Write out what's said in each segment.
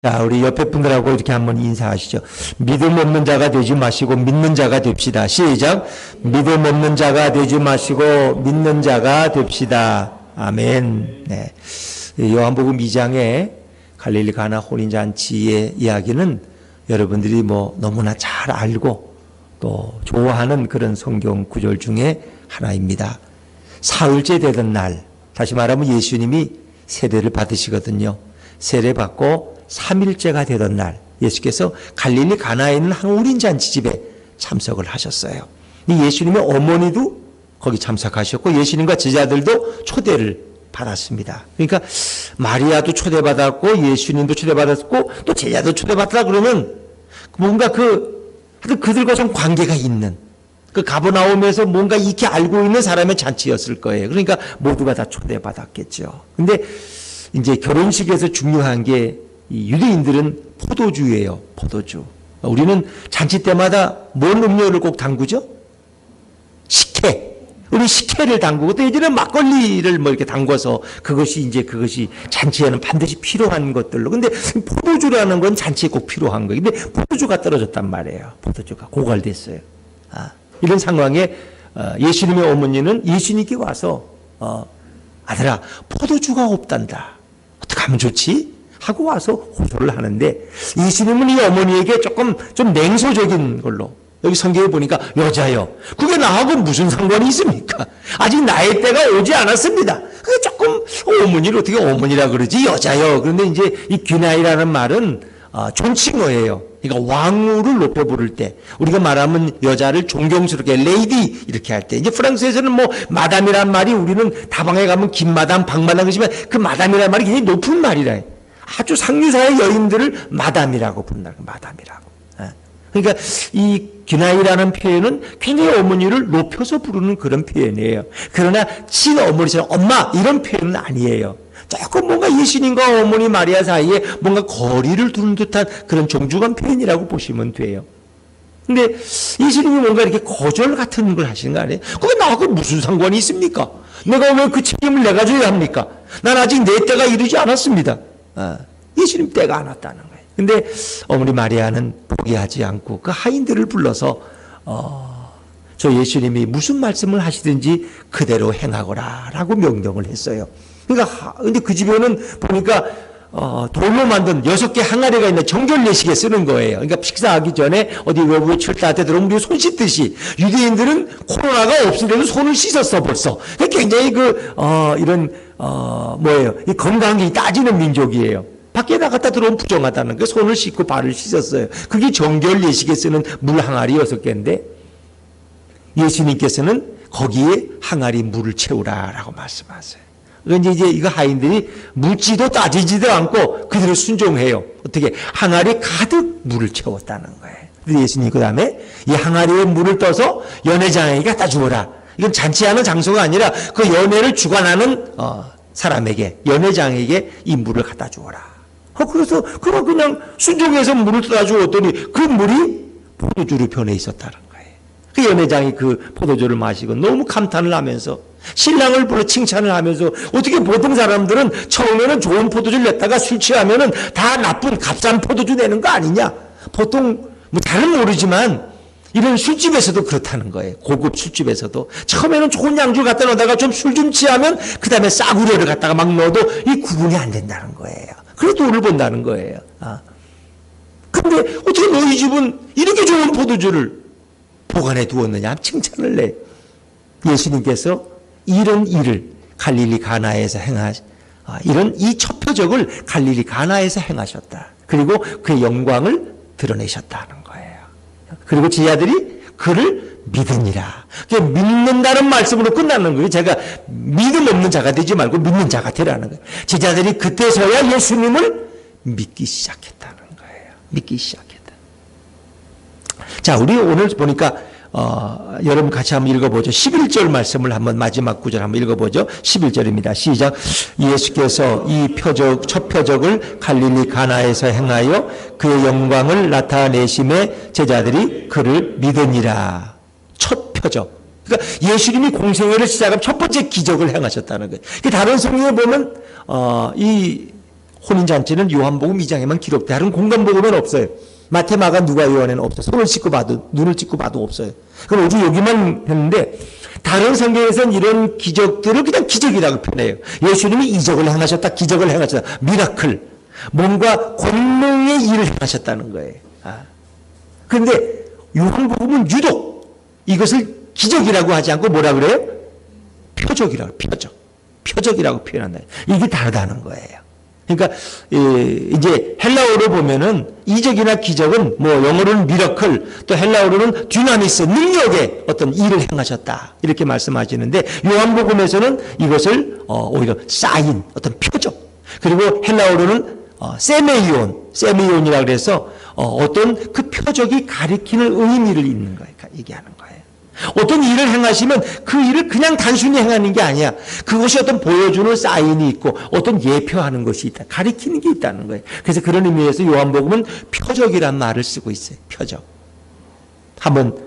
자, 우리 옆에 분들하고 이렇게 한번 인사하시죠. 믿음 없는 자가 되지 마시고 믿는 자가 됩시다. 시작. 믿음 없는 자가 되지 마시고 믿는 자가 됩시다. 아멘. 네. 요한복음 2장에 갈릴리 가나 혼인잔치의 이야기는 여러분들이 너무나 잘 알고 또 좋아하는 그런 성경 구절 중에 하나입니다. 사흘째 되던 날, 다시 말하면 예수님이 세례를 받으시거든요. 세례 받고 3일째가 되던 날 예수께서 갈릴리 가나에 있는 한 혼인잔치집에 참석을 하셨어요. 예수님의 어머니도 거기 참석하셨고 예수님과 제자들도 초대를 받았습니다. 그러니까 마리아도 초대받았고 예수님도 초대받았고 또 제자도 초대받았다 그러면 뭔가 그들과 좀 관계가 있는 그 가버나움에서 뭔가 익히 알고 있는 사람의 잔치였을 거예요. 그러니까 모두가 다 초대받았겠죠. 근데 이제 결혼식에서 중요한 게 이 유대인들은 포도주예요. 포도주. 우리는 잔치 때마다 뭔 음료를 꼭 담그죠? 식혜. 우리 식혜를 담그고 또 예전에 막걸리를 이렇게 담궈서 그것이 잔치에는 반드시 필요한 것들로. 근데 포도주라는 건 잔치에 꼭 필요한 거예요. 근데 포도주가 떨어졌단 말이에요. 포도주가 고갈됐어요. 이런 상황에 예수님의 어머니는 예수님께 와서 아들아 포도주가 없단다. 어떻게 하면 좋지? 하고 와서 호소를 하는데 예수님은 이 어머니에게 좀 냉소적인 걸로 여기 성경에 보니까 여자요. 그게 나하고 무슨 상관이 있습니까? 아직 나의 때가 오지 않았습니다. 그게 조금 어머니를 어떻게 어머니라 그러지? 여자요. 그런데 이제 이 귀나이라는 말은 존칭어예요. 그러니까 왕후를 높여 부를 때 우리가 말하면 여자를 존경스럽게 레이디 이렇게 할 때 이제 프랑스에서는 마담이란 말이 우리는 다방에 가면 김마담, 박마담 그러지만 그 마담이란 말이 굉장히 높은 말이라 아주 상류사의 여인들을 마담이라고 부른다. 마담이라고. 그러니까 이 귀나이라는 표현은 굉장히 어머니를 높여서 부르는 그런 표현이에요. 그러나 친어머니처럼 엄마 이런 표현은 아니에요. 조금 뭔가 예수님과 어머니 마리아 사이에 뭔가 거리를 두는 듯한 그런 정중한 표현이라고 보시면 돼요. 근데 예수님이 뭔가 이렇게 거절 같은 걸 하시는 거 아니에요? 그게 나하고 무슨 상관이 있습니까? 내가 왜 그 책임을 내가 져야 합니까? 난 아직 내 때가 이르지 않았습니다. 예수님 때가 안 왔다는 거예요. 근데 어머니 마리아는 포기하지 않고 그 하인들을 불러서 저 예수님이 무슨 말씀을 하시든지 그대로 행하거라 라고 명령을 했어요. 그러니까 근데 그 집에는 보니까 돌로 만든 6개 항아리가 있는 정결 예식에 쓰는 거예요. 그러니까 식사하기 전에 어디 외부에 출타한테 들어오면 우리 손 씻듯이 유대인들은 코로나가 없으려면 손을 씻었어 벌써. 굉장히 이 건강이 따지는 민족이에요. 밖에 나갔다 들어오면 부정하다는 거 손을 씻고 발을 씻었어요. 그게 정결 예식에 쓰는 물 항아리 6개인데 예수님께서는 거기에 항아리 물을 채우라라고 말씀하세요. 그런데 이제 이거 하인들이 묻지도 따지지도 않고 그대로 순종해요. 어떻게? 항아리 가득 물을 채웠다는 거예요. 그래서 예수님 그 다음에 이 항아리에 물을 떠서 연회장에게 갖다 주어라. 이건 잔치하는 장소가 아니라 그 연회를 주관하는 사람에게 연회장에게 이 물을 갖다 주어라. 그래서 그냥 순종해서 물을 떠다 주었더니 그 물이 포도주로 변해 있었다는 거예요. 그 연회장이 그 포도주를 마시고 너무 감탄을 하면서 신랑을 불러 칭찬을 하면서 어떻게 보통 사람들은 처음에는 좋은 포도주를 냈다가 술 취하면은 다 나쁜 값싼 포도주 내는 거 아니냐. 보통 다른 모르지만 이런 술집에서도 그렇다는 거예요. 고급 술집에서도 처음에는 좋은 양주 갖다 놓다가 좀 술 좀 취하면 그 다음에 싸구려를 갖다가 막 넣어도 이 구분이 안 된다는 거예요. 그래서 돈을 번다는 거예요. 근데 어떻게 너희 집은 이렇게 좋은 포도주를 보관해 두었느냐 칭찬을 내. 예수님께서 이런 일을 갈릴리 가나에서 이런 이 첫 표적을 갈릴리 가나에서 행하셨다. 그리고 그의 영광을 드러내셨다는 거예요. 그리고 제자들이 그를 믿으니라. 믿는다는 말씀으로 끝나는 거예요. 제가 믿음 없는 자가 되지 말고 믿는 자가 되라는 거예요. 제자들이 그때서야 예수님을 믿기 시작했다는 거예요. 믿기 시작했다. 자, 우리 오늘 보니까 여러분 같이 한번 읽어보죠. 11절 말씀을 한번 마지막 구절 한번 읽어보죠. 11절입니다. 시작. 예수께서 이 첫 표적을 갈릴리 가나에서 행하여 그의 영광을 나타내심에 제자들이 그를 믿으니라. 첫 표적. 그러니까 예수님이 공생애를 시작한 첫 번째 기적을 행하셨다는 거예요. 다른 성경에 보면 이 혼인잔치는 요한복음 2장에만 기록돼. 다른 공간복음은 없어요. 마태, 마가, 누가, 요한에는 없어요. 손을 씻고 봐도, 눈을 찍고 봐도 없어요. 그럼 오직 여기만 했는데, 다른 성경에서는 이런 기적들을 그냥 기적이라고 표현해요. 예수님이 이적을 행하셨다, 기적을 행하셨다, 미라클. 뭔가 권능의 일을 행하셨다는 거예요. 그런데 요한복음은 유독 이것을 기적이라고 하지 않고 뭐라 그래요? 표적이라고, 표적이라고 표현한다. 이게 다르다는 거예요. 그러니까 이제 헬라어로 보면은 이적이나 기적은 뭐 영어로는 미러클, 또 헬라어로는 듀나미스, 능력의 어떤 일을 행하셨다 이렇게 말씀하시는데, 요한복음에서는 이것을 오히려 사인, 어떤 표적, 그리고 헬라어로는 세메이온이라고 해서 어떤 그 표적이 가리키는 의미를 있는 거예요. 얘기하는 거예요. 어떤 일을 행하시면 그 일을 그냥 단순히 행하는 게 아니야. 그것이 어떤 보여주는 사인이 있고 어떤 예표하는 것이 있다. 가리키는 게 있다는 거예요. 그래서 그런 의미에서 요한복음은 표적이란 말을 쓰고 있어요. 표적. 한번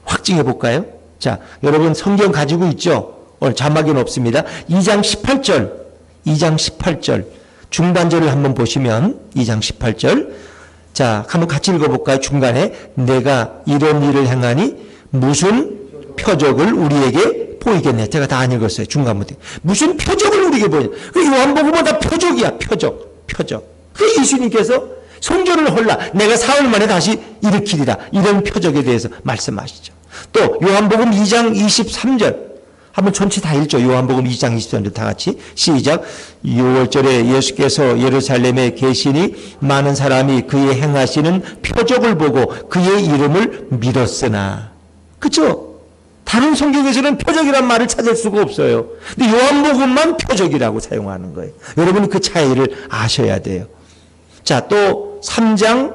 확증해 볼까요? 자, 여러분 성경 가지고 있죠? 오늘 자막에는 없습니다. 2장 18절 중반절을 한번 보시면 2장 18절, 자, 한번 같이 읽어볼까요? 중간에 내가 이런 일을 행하니 무슨 표적을 우리에게 보이겠네. 제가 다 안 읽었어요. 중간부터. 무슨 표적을 우리에게 보이냐. 그 요한복음은 다 표적이야. 표적. 그 예수님께서 성전을 헐라 내가 사흘 만에 다시 일으키리라. 이런 표적에 대해서 말씀하시죠. 또 요한복음 2장 23절. 한번 전체 다 읽죠. 요한복음 2장 23절 다 같이 시작. 6월절에 예수께서 예루살렘에 계시니 많은 사람이 그의 행하시는 표적을 보고 그의 이름을 믿었으나. 그렇죠? 다른 성경에서는 표적이란 말을 찾을 수가 없어요. 근데 요한복음만 표적이라고 사용하는 거예요. 여러분이 그 차이를 아셔야 돼요. 자, 또 3장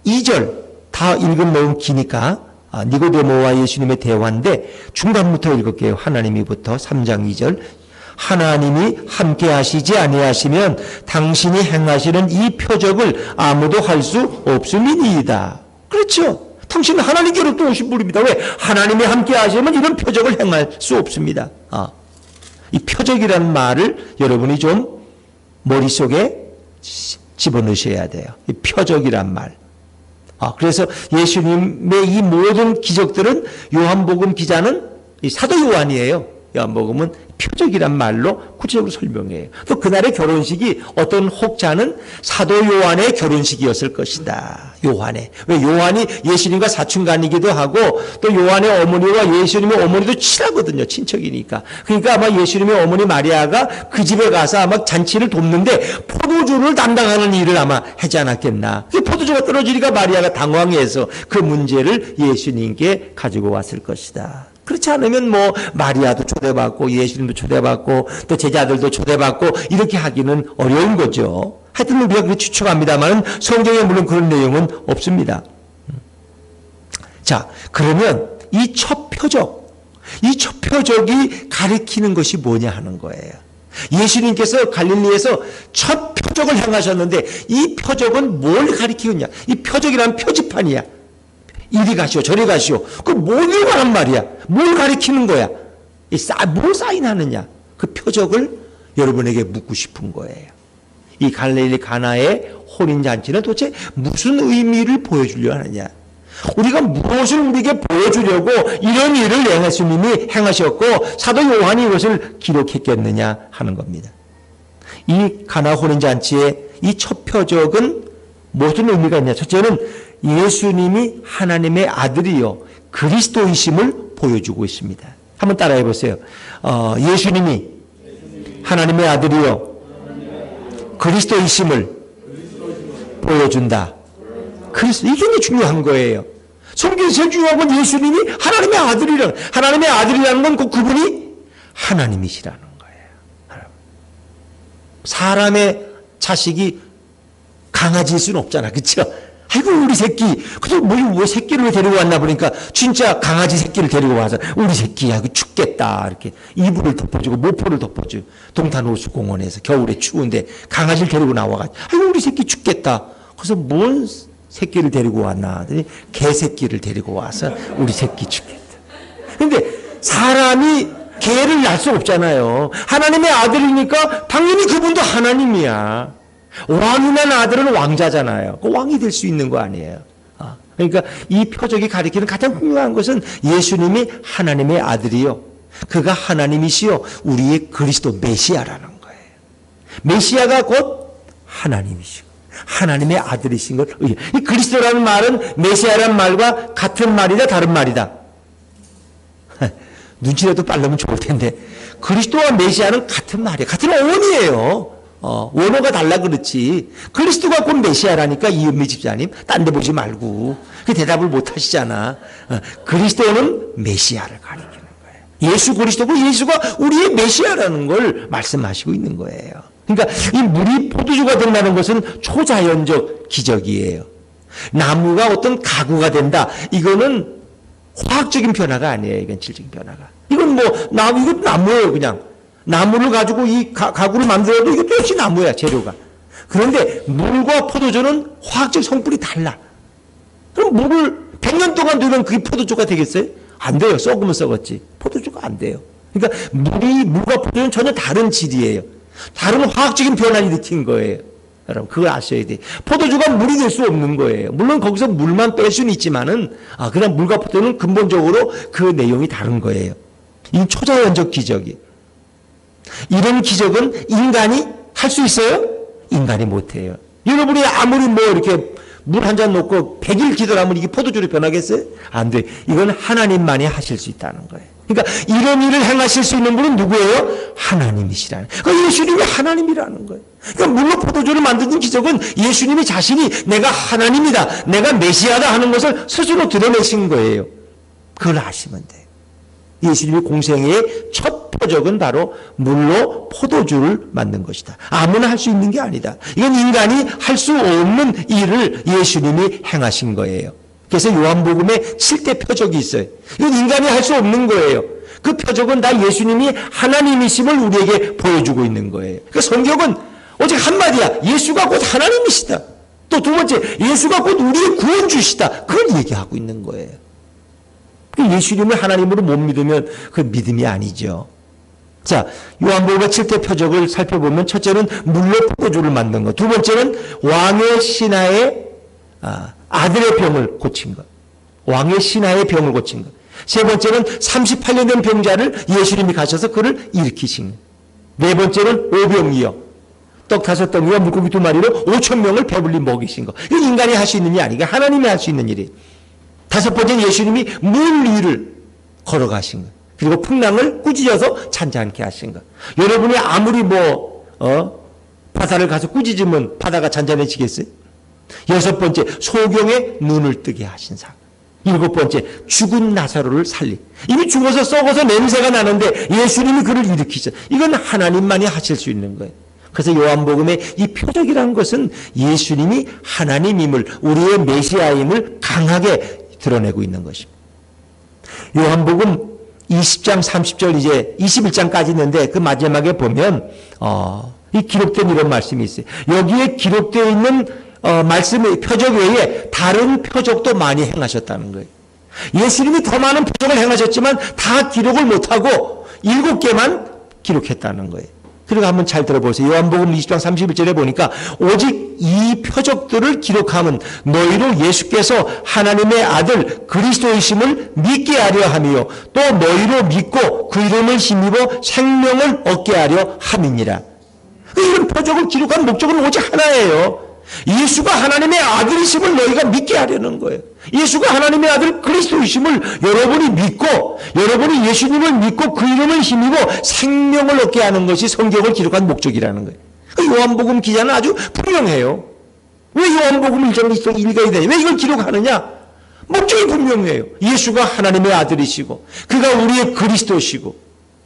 2절 다 읽으면 너무 기니까 니고데모와 예수님의 대화인데 중간부터 읽을게요. 하나님이부터 3장 2절. 하나님이 함께 하시지 아니하시면 당신이 행하시는 이 표적을 아무도 할 수 없음이니이다. 그렇죠? 당신은 하나님께로부터 오신 분입니다. 왜? 하나님이 함께 하시면 이런 표적을 행할 수 없습니다. 이 표적이라는 말을 여러분이 좀 머릿속에 집어넣으셔야 돼요. 이 표적이란 말. 그래서 예수님의 이 모든 기적들은 요한복음 기자는 이 사도 요한이에요. 요한복음은 표적이란 말로 구체적으로 설명해요. 또 그날의 결혼식이 어떤 혹자는 사도 요한의 결혼식이었을 것이다. 요한의. 왜? 요한이 예수님과 사춘간이기도 하고 또 요한의 어머니와 예수님의 어머니도 친하거든요. 친척이니까. 그러니까 아마 예수님의 어머니 마리아가 그 집에 가서 아마 잔치를 돕는데 포도주를 담당하는 일을 아마 하지 않았겠나. 그 포도주가 떨어지니까 마리아가 당황해서 그 문제를 예수님께 가지고 왔을 것이다. 그렇지 않으면 뭐 마리아도 초대받고 예수님도 초대받고 또 제자들도 초대받고 이렇게 하기는 어려운 거죠. 하여튼 우리가 그렇게 추측합니다만 성경에 물론 그런 내용은 없습니다. 자, 그러면 이 첫 표적이 가리키는 것이 뭐냐 하는 거예요. 예수님께서 갈릴리에서 첫 표적을 행하셨는데 이 표적은 뭘 가리키느냐. 이 표적이란 표지판이야. 이리 가시오 저리 가시오. 그 뭐를 말한 말이야. 뭘 가리키는 거야. 뭘 사인하느냐. 그 표적을 여러분에게 묻고 싶은 거예요. 이 갈릴리 가나의 혼인잔치는 도대체 무슨 의미를 보여주려 하느냐. 우리가 무엇을 우리에게 보여주려고 이런 일을 예수님이 행하셨고 사도 요한이 이것을 기록했겠느냐 하는 겁니다. 이 가나 혼인잔치의 이 첫 표적은 무슨 의미가 있냐. 첫째는 예수님이 하나님의 아들이요 그리스도이심을 보여주고 있습니다. 한번 따라해 보세요. 예수님이 하나님의 아들이요 그리스도이심을 보여준다. 이게 중요한 거예요. 성경에서 제일 중요한 건 예수님이 하나님의 아들이라는 건 그분이 하나님이시라는 거예요. 사람의 자식이 강아지일 수는 없잖아. 그렇죠? 아이고 우리 새끼. 그래서 왜 새끼를 데리고 왔나 보니까 진짜 강아지 새끼를 데리고 와서 우리 새끼야 춥겠다 이렇게 이불을 덮어주고 모포를 덮어줘. 동탄호수공원에서 겨울에 추운데 강아지를 데리고 나와가지고 아이고 우리 새끼 춥겠다. 그래서 뭔 새끼를 데리고 왔나 하더니 개새끼를 데리고 와서 우리 새끼 춥겠다. 근데 사람이 개를 낳을 수 없잖아요. 하나님의 아들이니까 당연히 그분도 하나님이야. 왕이 난 아들은 왕자잖아요. 그 왕이 될 수 있는 거 아니에요. 그러니까 이 표적이 가리키는 가장 중요한 것은 예수님이 하나님의 아들이요, 그가 하나님이시요 우리의 그리스도 메시아라는 거예요. 메시아가 곧 하나님이시고 하나님의 아들이신 것. 이 그리스도라는 말은 메시아라는 말과 같은 말이다, 다른 말이다? 눈치라도 빠르면 좋을 텐데, 그리스도와 메시아는 같은 말이에요. 같은 어원이에요. 원어가 달라 그렇지. 그리스도가 곧 메시아라니까 이은미 집사님, 딴 데 보지 말고. 그 대답을 못 하시잖아. 그리스도는 메시아를 가리키는 거예요. 예수 그리스도고 예수가 우리의 메시아라는 걸 말씀하시고 있는 거예요. 그러니까 이 물이 포도주가 된다는 것은 초자연적 기적이에요. 나무가 어떤 가구가 된다, 이거는 화학적인 변화가 아니에요. 이건 질적인 변화가. 이건 이건 나무예요. 그냥 나무를 가지고 이 가구를 만들어도 이것도 역시 나무야, 재료가. 그런데 물과 포도주는 화학적 성분이 달라. 그럼 물을 100년 동안 두면 그게 포도주가 되겠어요? 안 돼요. 썩으면 썩었지. 포도주가 안 돼요. 그러니까 물과 포도주는 전혀 다른 질이에요. 다른 화학적인 변화를 일으킨 거예요. 여러분, 그걸 아셔야 돼. 포도주가 물이 될 수 없는 거예요. 물론 거기서 물만 뺄 수는 있지만은, 그냥 물과 포도는 근본적으로 그 내용이 다른 거예요. 이 초자연적 기적이. 이런 기적은 인간이 할 수 있어요? 인간이 못해요. 여러분이 아무리 이렇게 물 한 잔 놓고 100일 기도하면 이게 포도주로 변하겠어요? 안 돼. 이건 하나님만이 하실 수 있다는 거예요. 그러니까 이런 일을 행하실 수 있는 분은 누구예요? 하나님이시라는. 그러니까 예수님이 하나님이라는 거예요. 그러니까 물로 포도주를 만드는 기적은 예수님이 자신이 내가 하나님이다, 내가 메시아다 하는 것을 스스로 드러내신 거예요. 그걸 아시면 돼요. 예수님의 공생애의 첫 표적은 바로 물로 포도주를 만든 것이다. 아무나 할 수 있는 게 아니다. 이건 인간이 할 수 없는 일을 예수님이 행하신 거예요. 그래서 요한복음에 7대 표적이 있어요. 이건 인간이 할 수 없는 거예요. 그 표적은 다 예수님이 하나님이심을 우리에게 보여주고 있는 거예요. 그러니까 성경은 오직 한마디야. 예수가 곧 하나님이시다. 또 두 번째, 예수가 곧 우리의 구원주시다. 그걸 얘기하고 있는 거예요. 예수님을 하나님으로 못 믿으면 그 믿음이 아니죠. 자, 요한복음의 7대 표적을 살펴보면, 첫째는 물로 포도주를 만든 것, 두 번째는 왕의 신하의 아들의 병을 고친 것, 왕의 신하의 병을 고친 것, 세 번째는 38년 된 병자를 예수님이 가셔서 그를 일으키신 것, 네 번째는 오병이어 떡 5덩이와 물고기 2마리로 5,000명을 배불리 먹이신 것. 이건 인간이 할 수 있는 일이 아니고 하나님이 할 수 있는 일이에요. 다섯 번째는 예수님이 물 위를 걸어가신 것, 그리고 풍랑을 꾸짖어서 잔잔케 하신 것. 여러분이 아무리 바다를 가서 꾸짖으면 바다가 잔잔해지겠어요? 여섯 번째, 소경의 눈을 뜨게 하신 사건. 일곱 번째, 죽은 나사로를 살리. 이미 죽어서 썩어서 냄새가 나는데 예수님이 그를 일으키셔. 이건 하나님만이 하실 수 있는 거예요. 그래서 요한복음의 이 표적이라는 것은 예수님이 하나님임을, 우리의 메시아임을 강하게 드러내고 있는 것입니다. 요한복음 20장 30절 이제 21장까지 있는데 그 마지막에 보면 이 기록된 이런 말씀이 있어요. 여기에 기록되어 있는 말씀의 표적 외에 다른 표적도 많이 행하셨다는 거예요. 예수님이 더 많은 표적을 행하셨지만 다 기록을 못하고 7개만 기록했다는 거예요. 그리고 한번 잘 들어보세요. 요한복음 20장 31절에 보니까 오직 이 표적들을 기록함은 너희로 예수께서 하나님의 아들 그리스도이심을 믿게 하려 함이요 또 너희로 믿고 그 이름을 힘입어 생명을 얻게 하려 함이니라. 이런 표적을 기록한 목적은 오직 하나예요. 예수가 하나님의 아들이심을 너희가 믿게 하려는 거예요. 예수가 하나님의 아들 그리스도이심을 여러분이 믿고, 여러분이 예수님을 믿고 그 이름을 힘입어 생명을 얻게 하는 것이 성경을 기록한 목적이라는 거예요. 요한복음 기자는 아주 분명해요. 왜 요한복음 1장을 읽어야 되냐? 왜 이걸 기록하느냐? 목적이 분명해요. 예수가 하나님의 아들이시고 그가 우리의 그리스도시고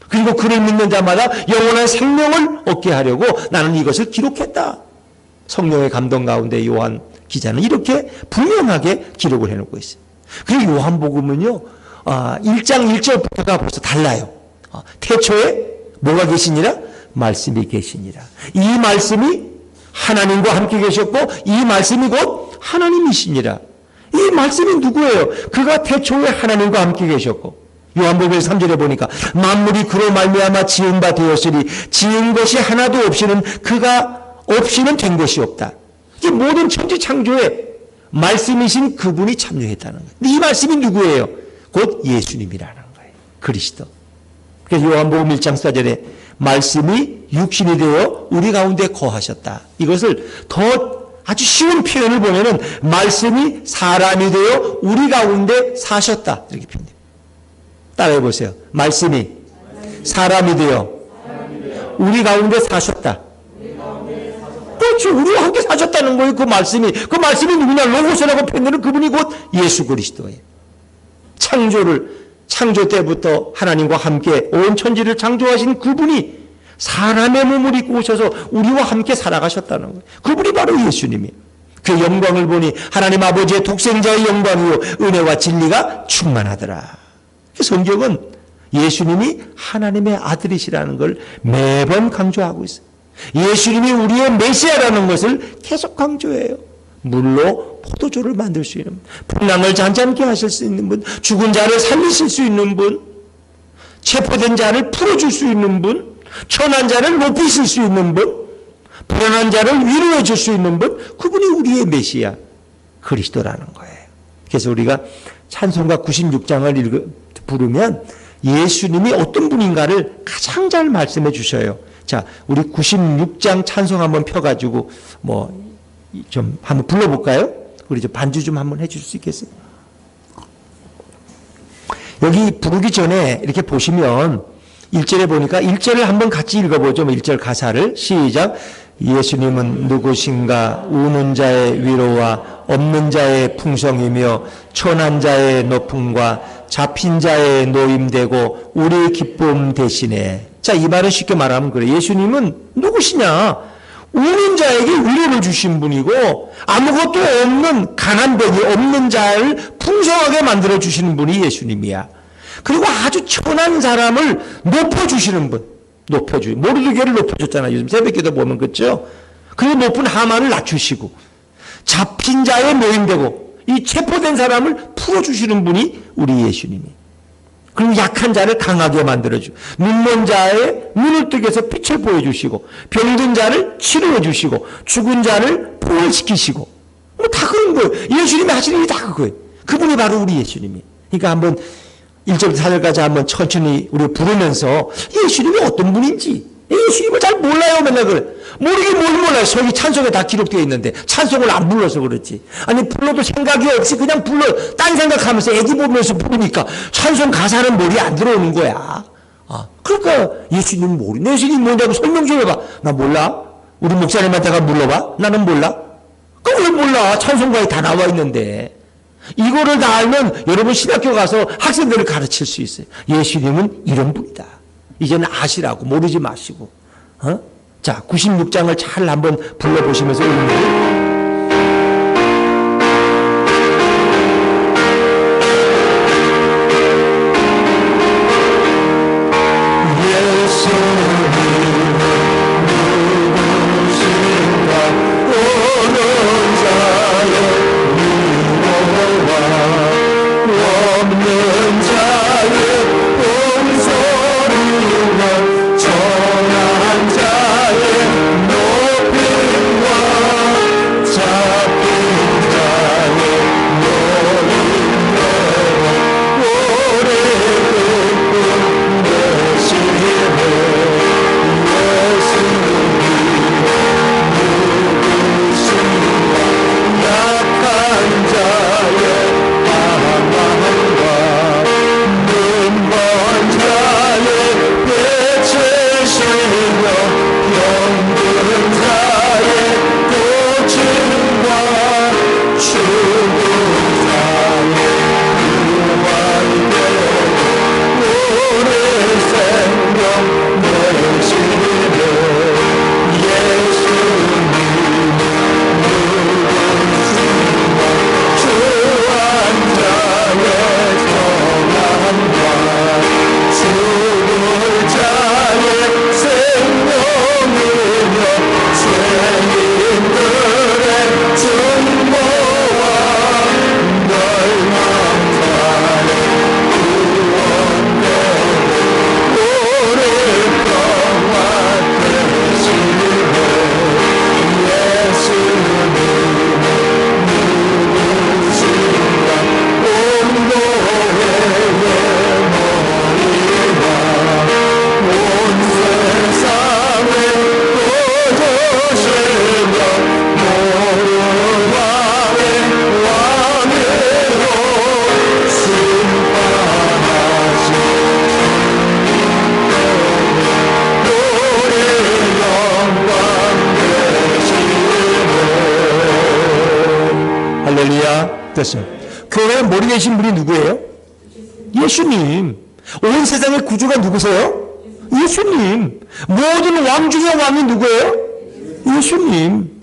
그리고 그를 믿는 자마다 영원한 생명을 얻게 하려고 나는 이것을 기록했다. 성령의 감동 가운데 요한 기자는 이렇게 분명하게 기록을 해놓고 있어요. 그리고 요한복음은요, 1장 1절부터가 벌써 달라요. 태초에 뭐가 계시니라? 말씀이 계시니라. 이 말씀이 하나님과 함께 계셨고 이 말씀이 곧 하나님이시니라. 이 말씀이 누구예요? 그가 태초에 하나님과 함께 계셨고 요한복음 3절에 보니까 만물이 그로 말미암아 지은 바 되었으니 지은 것이 하나도 없이는 그가 없이는 된 것이 없다. 이 모든 천지 창조에 말씀이신 그분이 참여했다는 거예요. 근데 이 말씀이 누구예요? 곧 예수님이라는 거예요. 그리스도. 그래서 요한복음 1장 4절에 말씀이 육신이 되어 우리 가운데 거하셨다. 이것을 더 아주 쉬운 표현을 보면은 말씀이 사람이 되어 우리 가운데 사셨다. 이렇게 표현해요. 따라해 보세요. 말씀이 사람이 되어 우리 가운데 사셨다. 그렇죠. 우리와 함께 사셨다는 거예요. 그 말씀이 누구냐? 로고스라고 표현되는 그분이 곧 예수 그리스도예요. 창조 때부터 하나님과 함께 온 천지를 창조하신 그분이 사람의 몸을 입고 오셔서 우리와 함께 살아가셨다는 거예요. 그분이 바로 예수님이에요. 그 영광을 보니 하나님 아버지의 독생자의 영광이요 은혜와 진리가 충만하더라. 성경은 예수님이 하나님의 아들이시라는 걸 매번 강조하고 있어요. 예수님이 우리의 메시아라는 것을 계속 강조해요. 물로 포도주를 만들 수 있는 분, 풍랑을 잔잔케 하실 수 있는 분, 죽은 자를 살리실 수 있는 분, 체포된 자를 풀어줄 수 있는 분, 천한 자를 높이실 수 있는 분, 불안한 자를 위로해 줄 수 있는 분, 그분이 우리의 메시아 그리스도라는 거예요. 그래서 우리가 찬송가 96장을 부르면 예수님이 어떤 분인가를 가장 잘 말씀해 주셔요. 자, 우리 96장 찬송 한번 펴가지고 좀 한번 불러볼까요? 우리 좀 반주 좀 한번 해줄 수 있겠어요? 여기 부르기 전에 이렇게 보시면 1절에 보니까 1절을 한번 같이 읽어보죠. 1절 가사를 시작. 예수님은 누구신가? 우는 자의 위로와 없는 자의 풍성이며 천한 자의 높음과 잡힌 자의 노임되고 우리 기쁨 대신에. 자, 이 말은 쉽게 말하면 그래. 예수님은 누구시냐? 우는 자에게 위로를 주신 분이고 아무것도 없는 가난뱅이 없는 자를 풍성하게 만들어 주시는 분이 예수님이야. 그리고 아주 천한 사람을 높여주시는 분. 모르드게를 높여줬잖아요. 요즘 새벽기도 보면 그렇죠. 그리고 높은 하만을 낮추시고 잡힌 자의 노임되고 이 체포된 사람을 풀어주시는 분이 우리 예수님이. 그리고 약한 자를 강하게 만들어주고 눈먼 자의 눈을 뜨게 해서 빛을 보여주시고 병든 자를 치료해 주시고 죽은 자를 부활시키시고 다 그런 거예요. 예수님이 하시는 게 다 그거예요. 그분이 바로 우리 예수님이. 그러니까 한번 1절부터 4절까지 한번 천천히 우리 부르면서 예수님이 어떤 분인지 예수님을 잘 몰라요. 맨날 그래. 모르긴 뭘 몰라요. 여기 찬송에 다 기록되어 있는데 찬송을 안 불러서 그렇지. 아니 불러도 생각이 없이 그냥 불러. 딴 생각하면서 애기 보면서 부르니까 찬송 가사는 머리에 안 들어오는 거야. 그러니까 예수님 모르네. 예수님 뭐냐고 설명 좀 해봐. 나 몰라. 우리 목사님한테 가 물어봐. 나는 몰라. 그걸 몰라. 찬송가에 다 나와 있는데. 이거를 다 알면 여러분 신학교 가서 학생들을 가르칠 수 있어요. 예수님은 이런 분이다. 이제는 아시라고 모르지 마시고. 자, 96장을 잘 한번 불러보시면서 바뀌었습니다. 교회의 머리 되신 분이 누구예요? 예수님. 온 세상의 구주가 누구세요? 예수님. 모든 왕 중에 왕이 누구예요? 예수님.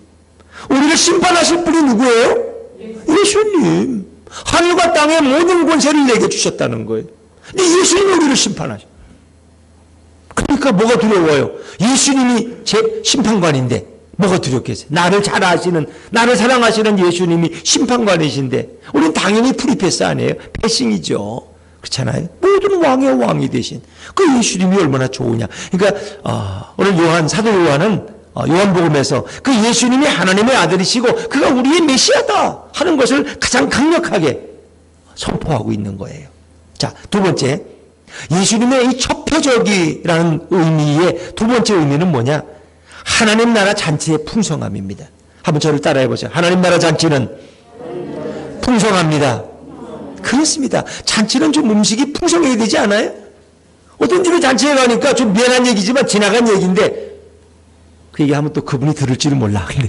우리를 심판하실 분이 누구예요? 예수님. 하늘과 땅의 모든 권세를 내게 주셨다는 거예요. 근데 예수님이 우리를 심판하셔. 그러니까 뭐가 두려워요? 예수님이 제 심판관인데 뭐가 두렵겠어요? 나를 잘 아시는, 나를 사랑하시는 예수님이 심판관이신데 우리는 당연히 프리패스 아니에요? 패싱이죠. 그렇잖아요. 모든 왕의 왕이 되신 그 예수님이 얼마나 좋으냐. 그러니까 오늘 사도 요한은 요한복음에서 그 예수님이 하나님의 아들이시고 그가 우리의 메시아다 하는 것을 가장 강력하게 선포하고 있는 거예요. 자, 두 번째, 예수님의 이 첩표적이라는 의미의 두 번째 의미는 뭐냐? 하나님 나라 잔치의 풍성함입니다. 한번 저를 따라해 보세요. 하나님 나라 잔치는 풍성합니다. 그렇습니다. 잔치는 좀 음식이 풍성해야 되지 않아요? 어떤 집에 잔치에 가니까 좀 미안한 얘기지만 지나간 얘기인데 그 얘기하면 또 그분이 들을지는 몰라. 근데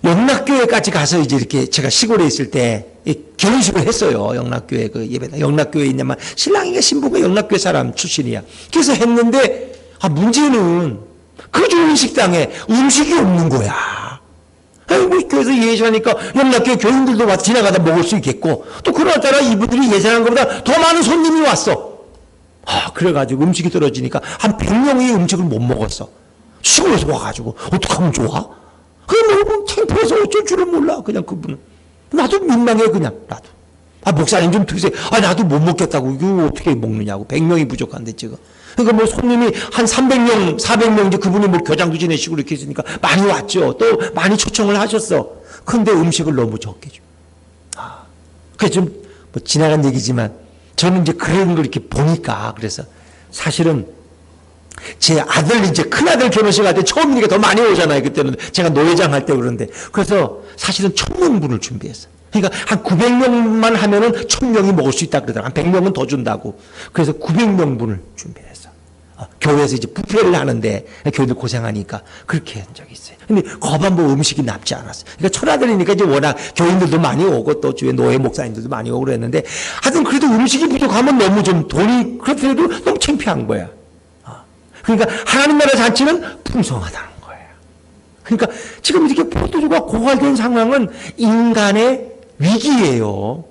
영락교회까지 가서 이제 이렇게 제가 시골에 있을 때 결혼식을 했어요. 영락교회 그 예배당. 영락교회에 있냐면 신랑이가 신부가 영락교회 사람 출신이야. 그래서 했는데 문제는 그 좋은 식당에 음식이 없는 거야. 교회에서 예배하니까 영락교회 교인들도 와서 지나가다 먹을 수 있겠고 또 그러다가 이분들이 예상한 것보다 더 많은 손님이 왔어. 그래가지고 음식이 떨어지니까 한 100명이 음식을 못 먹었어. 시골에서 와가지고 어떡하면 좋아? 그냥 너무 창피해서 어쩔 줄을 몰라. 그냥 그분은. 나도 민망해 그냥 나도. 목사님 좀 드세요. 나도 못 먹겠다고. 이거 어떻게 먹느냐고. 100명이 부족한데 지금. 그러니까 뭐 손님이 한 300명, 400명 이제 그분이 뭐 교장도 지내시고 이렇게 했으니까 많이 왔죠. 또 많이 초청을 하셨어. 근데 음식을 너무 적게 줘. 그게 좀 뭐 지나간 얘기지만 저는 이제 그런 걸 이렇게 보니까 그래서 사실은 제 아들 이제 큰아들 결혼식 할 때 처음이니까 더 많이 오잖아요. 그때는 제가 노회장 할 때 그런데 그래서 사실은 1000명분을 준비했어요. 그러니까 한 900명만 하면은 1000명이 먹을 수 있다 그러더라고요. 한 100명은 더 준다고. 그래서 900명분을 준비했어. 교회에서 이제 부페를 하는데 교회들 고생하니까 그렇게 한 적이 있어요. 근데 거반 뭐 음식이 남지 않았어요. 그러니까 철아들이니까 이제 워낙 교인들도 많이 오고 또 주위에 노예 목사님들도 많이 오고 그랬는데 하여튼 그래도 음식이 부족하면 너무 좀 돈이 그렇더라도 너무 창피한 거야. 그러니까 하나님 나라 잔치는 풍성하다는 거예요. 그러니까 지금 이렇게 포도주가 고갈된 상황은 인간의 위기예요.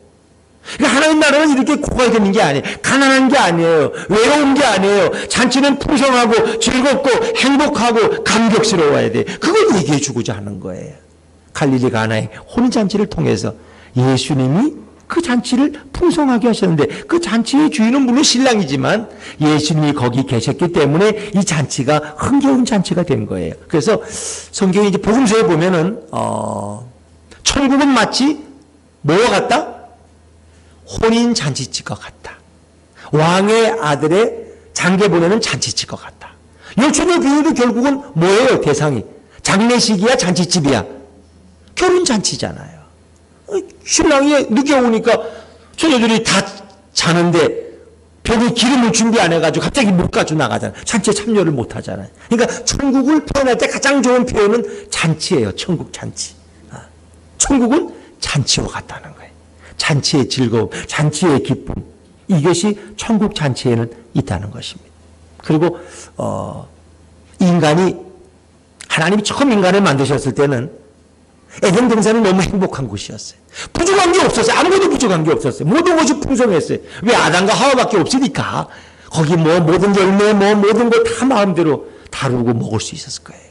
그러니까 하나님 나라는 이렇게 고갈되는 게 아니에요. 가난한 게 아니에요. 외로운 게 아니에요. 잔치는 풍성하고 즐겁고 행복하고 감격스러워야 돼. 그걸 얘기해 주고자 하는 거예요. 갈릴리 가나의 혼인잔치를 통해서 예수님이 그 잔치를 풍성하게 하셨는데 그 잔치의 주인은 물론 신랑이지만 예수님이 거기 계셨기 때문에 이 잔치가 흥겨운 잔치가 된 거예요. 그래서 성경에 이제 복음서에 보면은 천국은 마치 뭐와 같다? 혼인 잔치집과 같다. 왕의 아들의 장계 보내는 잔치집과 같다. 열처녀 비유도 결국은 뭐예요? 대상이 장례식이야 잔치집이야? 결혼 잔치잖아요. 신랑이 늦게 오니까 처녀들이 다 자는데 벽에 기름을 준비 안 해가지고 갑자기 못 가지고 나가잖아요. 잔치에 참여를 못 하잖아요. 그러니까 천국을 표현할 때 가장 좋은 표현은 잔치예요. 천국 잔치. 천국은 잔치와 같다는 거예요. 잔치의 즐거움, 잔치의 기쁨, 이것이 천국 잔치에는 있다는 것입니다. 그리고 인간이 하나님이 처음 인간을 만드셨을 때는 에덴 동산은 너무 행복한 곳이었어요. 부족한 게 없었어요. 아무것도 부족한 게 없었어요. 모든 것이 풍성했어요. 왜? 아담과 하와밖에 없으니까 거기 뭐 모든 열매 뭐 모든 거 다 마음대로 다루고 먹을 수 있었을 거예요.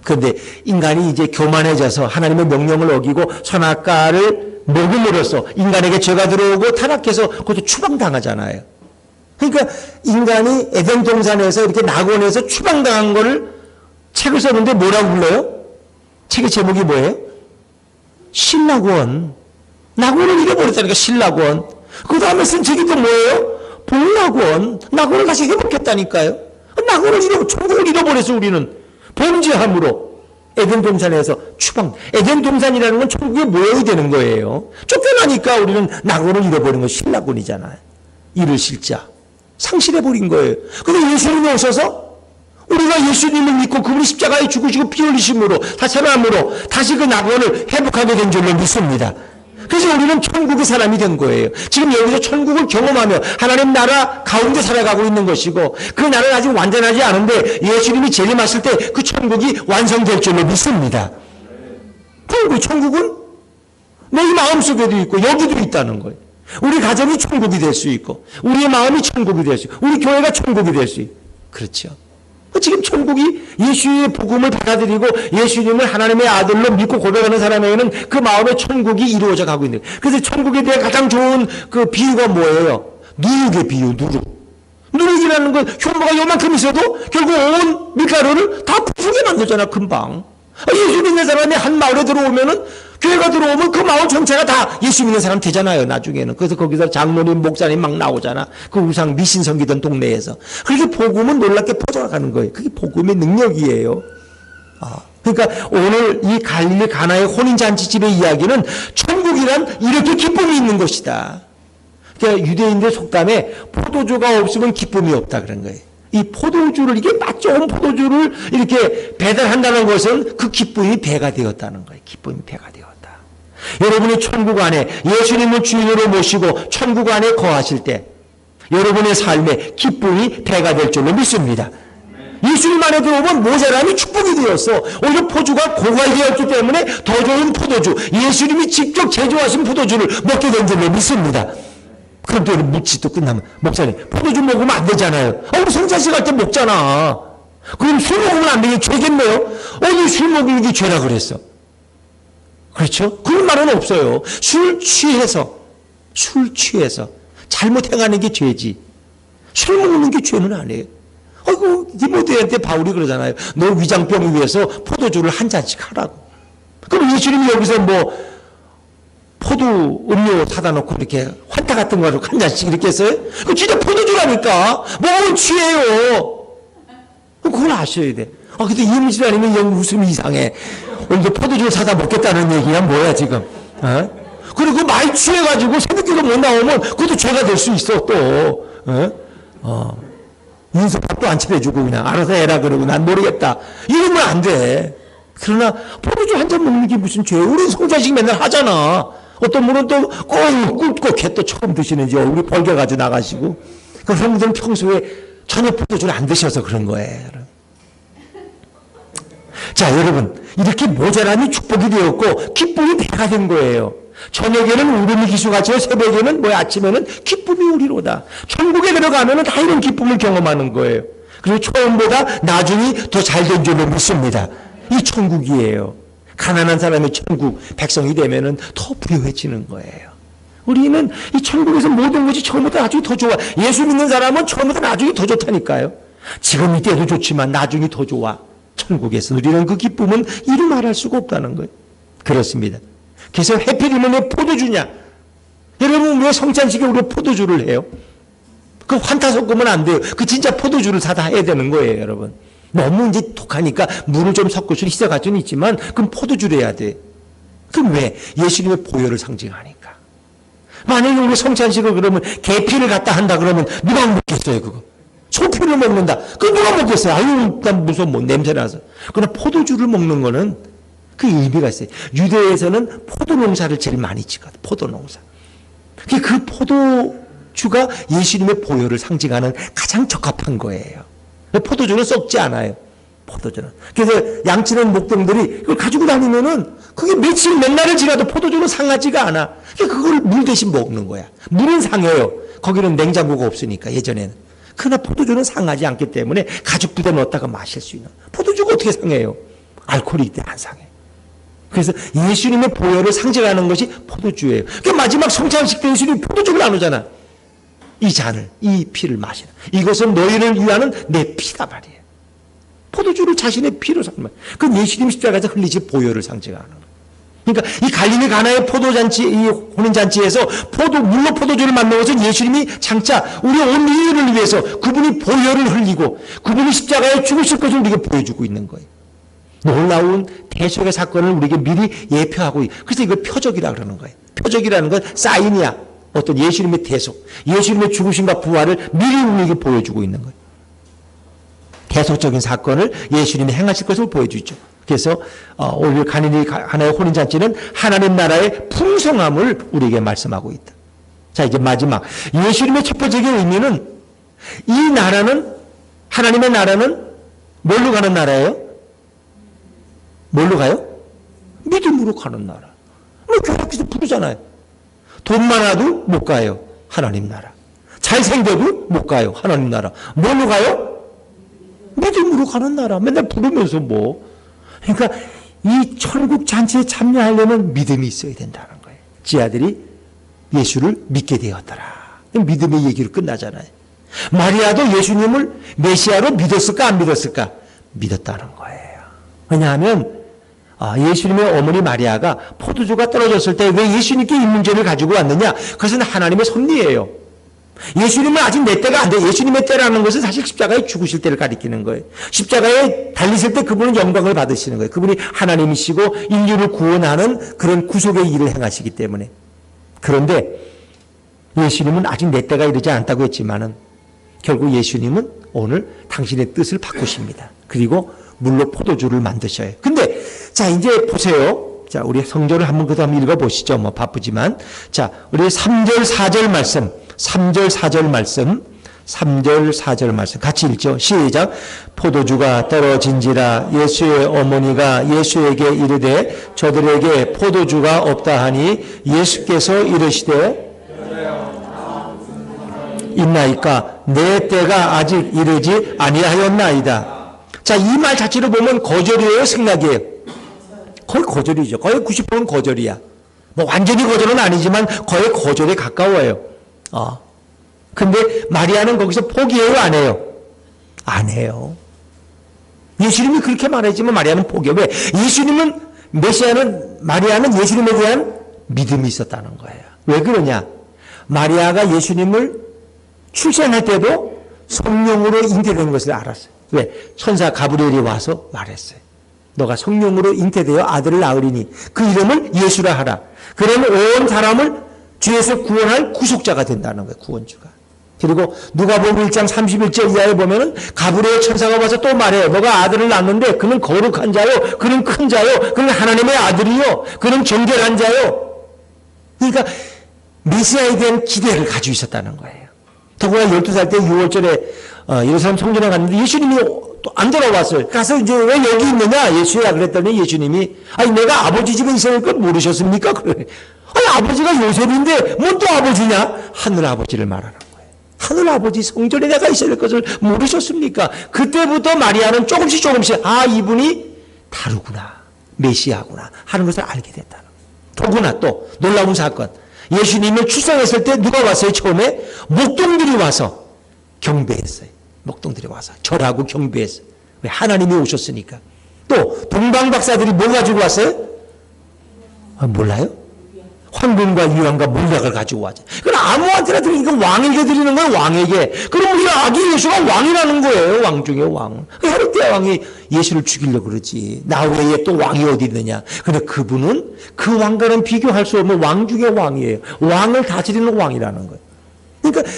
그런데 인간이 이제 교만해져서 하나님의 명령을 어기고 선악과를 먹음으로써 인간에게 죄가 들어오고 타락해서 그것도 추방당하잖아요. 그러니까 인간이 에덴 동산에서 이렇게 낙원에서 추방당한 거를 책을 썼는데 뭐라고 불러요? 책의 제목이 뭐예요? 신락원. 낙원을 잃어버렸다니까 신락원. 그 다음에 쓴 책이 또 뭐예요? 복락원. 낙원을 다시 회복했다니까요. 낙원을 천국을 잃어버렸어 우리는. 범죄함으로. 에덴 동산에서 추방. 에덴 동산이라는 건 천국의 모형이 되는 거예요. 쫓겨나니까 우리는 낙원을 잃어버린 건 신락원이잖아요. 잃을 실자. 상실해버린 거예요. 근데 예수님이 오셔서 우리가 예수님을 믿고 그분이 십자가에 죽으시고 피 흘리심으로 다시 살아남으로 다시 그 낙원을 회복하게 된 줄로 믿습니다. 그래서 우리는 천국 천국의 사람이 된 거예요. 지금 여기서 천국을 경험하며 하나님 나라 가운데 살아가고 있는 것이고 그 나라는 아직 완전하지 않은데 예수님이 재림하실 때 그 천국이 완성될 줄로 믿습니다. 그 천국은 내 마음속에도 있고 여기도 있다는 거예요. 우리 가정이 천국이 될 수 있고 우리의 마음이 천국이 될 수 있고 우리 교회가 천국이 될 수 있고 그렇죠. 지금 천국이 예수의 복음을 받아들이고 예수님을 하나님의 아들로 믿고 고백하는 사람에게는 그 마음의 천국이 이루어져 가고 있는 거예요. 그래서 천국에 대해 가장 좋은 그 비유가 뭐예요? 누룩의 비유, 누룩. 누룩이라는 건 효모가 요만큼 있어도 결국 온 밀가루를 다 부수게 만들잖아, 금방. 예수 믿는 사람이 한 마을에 들어오면은 교회가 들어오면 그 마을 전체가 다 예수 믿는 사람 되잖아요, 나중에는. 그래서 거기서 장로님, 목사님 막 나오잖아. 그 우상 미신 섬기던 동네에서. 그렇게 복음은 놀랍게 퍼져가는 거예요. 그게 복음의 능력이에요. 그러니까 오늘 이 갈릴리 가나의 혼인잔치집의 이야기는 천국이란 이렇게 기쁨이 있는 것이다. 그러니까 유대인들 속담에 포도주가 없으면 기쁨이 없다 그런 거예요. 이 포도주를 이게 맛 좋은 포도주를 이렇게 배달한다는 것은 그 기쁨이 배가 되었다는 거예요. 기쁨이 배가 되었다. 여러분이 천국 안에 예수님을 주인으로 모시고 천국 안에 거하실 때 여러분의 삶에 기쁨이 배가 될 줄로 믿습니다. 예수님 안에 들어오면 모자람이 축복이 되었어. 오히려 포도주가 고가이 되었기 때문에 더 좋은 포도주, 예수님이 직접 제조하신 포도주를 먹게 된 줄로 믿습니다. 그런데 묻지도 끝나면 목사님 포도주 먹으면 안 되잖아요. 우리 성찬식 할 때 먹잖아. 그럼 술 먹으면 안 되게 죄겠네요. 어디 술 먹는 게 죄라 그랬어. 그렇죠? 그런 말은 없어요. 술 취해서 잘못 행하는 게 죄지. 술 먹는 게 죄는 아니에요. 아이고 디모데한테 바울이 그러잖아요. 너 위장병을 위해서 포도주를 한 잔씩 하라고. 그럼 예수님이 여기서 뭐 포도 음료 사다 놓고 이렇게 환타 같은 거로 한 잔씩 이렇게 했어요? 그 진짜 포도주라니까. 먹으면 취해요. 그걸 아셔야 돼. 근데 이음실 아니면 영 웃음이 이상해. 오늘도 포도주를 사다 먹겠다는 얘기야 뭐야 지금. 그리고 많이 취해가지고 새벽기도 못 나오면 그것도 죄가 될 수 있어 또. 인수밥도 안 차려주고 그냥 알아서 해라 그러고 난 모르겠다. 이러면 안 돼. 그러나 포도주 한 잔 먹는 게 무슨 죄예요? 우리 성찬식 맨날 하잖아. 어떤 분은 또 꿀꺽해 또 처음 드시는지 얼굴이 벌겨가지고 나가시고. 그런 분들은 평소에 전혀 포도주를 안 드셔서 그런 거예요. 자, 여러분 이렇게 모자람이 축복이 되었고 기쁨이 배가 된 거예요. 저녁에는 울음이 기수같이 새벽에는 아침에는 기쁨이 우리로다. 천국에 들어가면 다 이런 기쁨을 경험하는 거예요. 그리고 처음보다 나중이 더 잘된 줄로 믿습니다. 이 천국이에요. 가난한 사람의 천국 백성이 되면은 더 부유해지는 거예요. 우리는 이 천국에서 모든 것이 처음보다 나중에 더 좋아. 예수 믿는 사람은 처음보다 나중에 더 좋다니까요. 지금 이때도 좋지만 나중에 더 좋아. 천국에서 누리는 그 기쁨은 이루 말할 수가 없다는 거예요. 그렇습니다. 그래서 해필이면 왜 포도주냐? 여러분 왜 성찬식에 우리가 포도주를 해요? 그 환타 섞으면 안 돼요. 그 진짜 포도주를 사다 해야 되는 거예요, 여러분. 너무 이제 독하니까 물을 좀 섞을 수 있어 가지고는 있지만 그럼 포도주를 해야 돼. 그럼 왜? 예수님의 보혈을 상징하니까. 만약에 우리 성찬식을 그러면 계피를 갖다 한다 그러면 누가 먹겠어요, 그거? 소피를 먹는다. 그거 누가 먹겠어요? 아유, 난 무서워, 냄새 나서. 그러나 포도주를 먹는 거는 그 의미가 있어요. 유대에서는 포도 농사를 제일 많이 짓거든. 포도 농사. 그 포도주가 예수님의 보혈을 상징하는 가장 적합한 거예요. 포도주는 썩지 않아요. 포도주는. 그래서 양치는 목동들이 이걸 가지고 다니면은 그게 며칠 몇 날을 지나도 포도주는 상하지가 않아. 그걸 물 대신 먹는 거야. 물은 상해요. 거기는 냉장고가 없으니까 예전에는. 그러나 포도주는 상하지 않기 때문에 가죽부대 넣었다가 마실 수 있는. 포도주가 어떻게 상해요? 알코올이기 때문에 안 상해. 그래서 예수님의 보혈을 상징하는 것이 포도주예요. 그러니까 마지막 성찬식 때 예수님이 포도주를 나누잖아. 이 잔을, 이 피를 마시는. 이것은 너희를 위하는 내 피다 말이에요. 포도주를 자신의 피로 삼는. 그건 예수님 십자가에서 흘리신 보혈을 상징하는 거예요. 그러니까 이 갈릴리 가나의 포도잔치, 이 혼인잔치에서 물로 포도주를 만든 것은 예수님이 장차 우리 온 인류를 위해서 그분이 보혈을 흘리고 그분이 십자가에 죽으실 것을 우리에게 보여주고 있는 거예요. 놀라운 대속의 사건을 우리에게 미리 예표하고 그래서 이걸 표적이라 그러는 거예요. 표적이라는 건 사인이야. 어떤 예수님의 대속, 예수님의 죽으심과 부활을 미리 우리에게 보여주고 있는 거예요. 대속적인 사건을 예수님이 행하실 것을 보여주죠. 그래서 오늘 가나의 혼인잔치는 하나님 나라의 풍성함을 우리에게 말씀하고 있다. 자, 이제 마지막 예수님의 첫 번째 의미는 이 나라는, 하나님의 나라는 뭘로 가는 나라예요? 뭘로 가요? 믿음으로 가는 나라. 교회에서 부르잖아요. 돈 많아도 못 가요. 하나님 나라. 잘생겨도 못 가요. 하나님 나라. 뭘로 가요? 믿음으로 가는 나라. 맨날 부르면서 뭐. 그러니까 이 천국 잔치에 참여하려면 믿음이 있어야 된다는 거예요. 지 아들이 예수를 믿게 되었더라. 믿음의 얘기로 끝나잖아요. 마리아도 예수님을 메시아로 믿었을까 안 믿었을까? 믿었다는 거예요. 왜냐하면 예수님의 어머니 마리아가 포도주가 떨어졌을 때 왜 예수님께 이 문제를 가지고 왔느냐? 그것은 하나님의 섭리예요. 예수님은 아직 내 때가 안 돼. 예수님의 때라는 것은 사실 십자가에 죽으실 때를 가리키는 거예요. 십자가에 달리실 때 그분은 영광을 받으시는 거예요. 그분이 하나님이시고 인류를 구원하는 그런 구속의 일을 행하시기 때문에. 그런데 예수님은 아직 내 때가 이르지 않다고 했지만은 결국 예수님은 오늘 당신의 뜻을 바꾸십니다. 그리고 물로 포도주를 만드셔요. 근데 자, 이제 보세요. 자, 우리 성전을 한번 그다음 읽어보시죠. 뭐 바쁘지만. 자, 우리 3절 4절 말씀, 3절 4절 말씀, 3절 4절 말씀 같이 읽죠. 시작. 포도주가 떨어진지라 예수의 어머니가 예수에게 이르되 저들에게 포도주가 없다 하니 예수께서 이르시되 있나이까 내 때가 아직 이르지 아니하였나이다. 자, 이 말 자체로 보면 거절이에요, 승낙이에요? 거의 거절이죠. 거의 90%는 거절이야. 뭐 완전히 거절은 아니지만 거의 거절에 가까워요. 근데 마리아는 거기서 포기해요, 안 해요? 안 해요. 예수님이 그렇게 말했지만 마리아는 포기해요. 왜? 예수님은, 마리아는 예수님에 대한 믿음이 있었다는 거예요. 왜 그러냐? 마리아가 예수님을 출산할 때도 성령으로 잉태된 것을 알았어요. 왜? 천사 가브리엘이 와서 말했어요. 너가 성령으로 잉태되어 아들을 낳으리니 그 이름을 예수라 하라. 그러면 온 사람을 죄에서 구원할 구속자가 된다는 거예요. 구원주가. 그리고 누가복음 1장 31절 이하에 보면은 가브리엘 천사가 와서 또 말해요. 너가 아들을 낳는데 그는 거룩한 자요. 그는 큰 자요. 그는 하나님의 아들이요. 그는 정결한 자요. 그러니까 메시아에 대한 기대를 가지고 있었다는 거예요. 더구나 12살 때 6월절에 예루살렘 성전에 갔는데 예수님이 또 안 돌아왔어요. 가서 이제 왜 여기 있느냐? 예수야. 그랬더니 예수님이 아니 내가 아버지 집에 있을 걸 모르셨습니까? 그래. 아니 아버지가 요셉인데 뭔 또 아버지냐? 하늘 아버지를 말하는 거예요. 하늘 아버지 성전에 내가 있어야 될 것을 모르셨습니까? 그때부터 마리아는 조금씩 이분이 다르구나. 메시아구나 하는 것을 알게 됐다는 거예요. 더구나 또 놀라운 사건. 예수님을 출생했을 때 누가 왔어요? 처음에 목동들이 와서 경배했어요. 목동들이 와서 절하고 경배했어요. 왜? 하나님이 오셨으니까. 또 동방박사들이 뭐 가지고 왔어요? 몰라요? 황금과 유황과 몰약을 가지고 왔죠. 그럼 아무한테나 드리니까 왕에게 드리는 거예요. 왕에게. 그럼 우리 아기 예수가 왕이라는 거예요. 왕 중에 왕. 헤롯대 왕이 예수를 죽이려고 그러지. 나 외에 또 왕이 어디 있느냐. 근데 그분은 그 왕과는 비교할 수 없는 왕 중에 왕이에요. 왕을 다스리는 왕이라는 거예요. 그러니까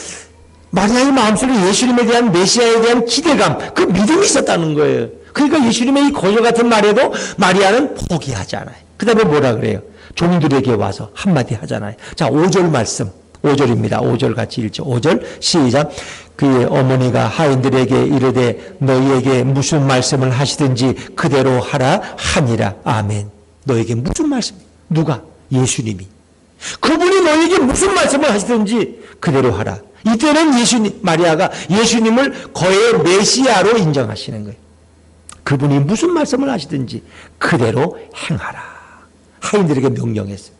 마리아의 마음속에 예수님에 대한 메시아에 대한 기대감, 그 믿음이 있었다는 거예요. 그러니까 예수님의 이 거절 같은 말에도 마리아는 포기하지 않아요. 그 다음에 뭐라 그래요? 종들에게 와서 한마디 하잖아요. 자, 5절 말씀. 5절입니다. 5절 같이 읽죠. 5절 시작. 그의 어머니가 하인들에게 이르되 너희에게 무슨 말씀을 하시든지 그대로 하라 하니라. 아멘. 너에게 무슨 말씀? 누가? 예수님이. 그분이 너에게 무슨 말씀을 하시든지 그대로 하라. 이때는 마리아가 예수님을 거의 메시아로 인정하시는 거예요. 그분이 무슨 말씀을 하시든지 그대로 행하라. 하인들에게 명령했어요.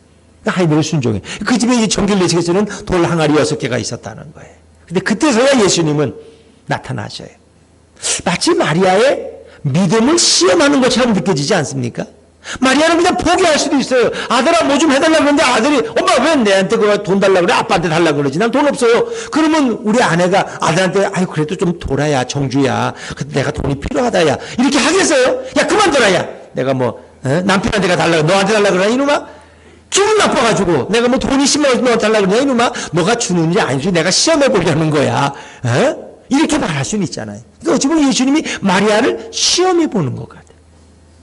하인들을 순종해. 그 집에 정결례식에서는 돌 항아리 6개가 있었다는 거예요. 근데 그때서야 예수님은 나타나셔요. 마치 마리아의 믿음을 시험하는 것처럼 느껴지지 않습니까? 마리아는 그냥 포기할 수도 있어요. 아들아 뭐 좀 해달라고 그러는데 아들이 엄마 왜 내한테 돈 달라고 그래? 아빠한테 달라고 그러지. 난 돈 없어요. 그러면 우리 아내가 아들한테 아유 그래도 좀 돌아야 정주야. 내가 돈이 필요하다 야. 이렇게 하겠어요? 야 그만둬라 야. 내가 뭐 남편한테 달라고 너한테 달라고 그러냐 이놈아? 기분 나빠가지고 내가 뭐 돈이 10만 원 너한테 달라고 그러냐 이놈아? 너가 주는지 안 주는지 내가 시험해 보려는 거야. 이렇게 말할 수는 있잖아요. 그러니까 어찌 보면 예수님이 마리아를 시험해 보는 것 같아요.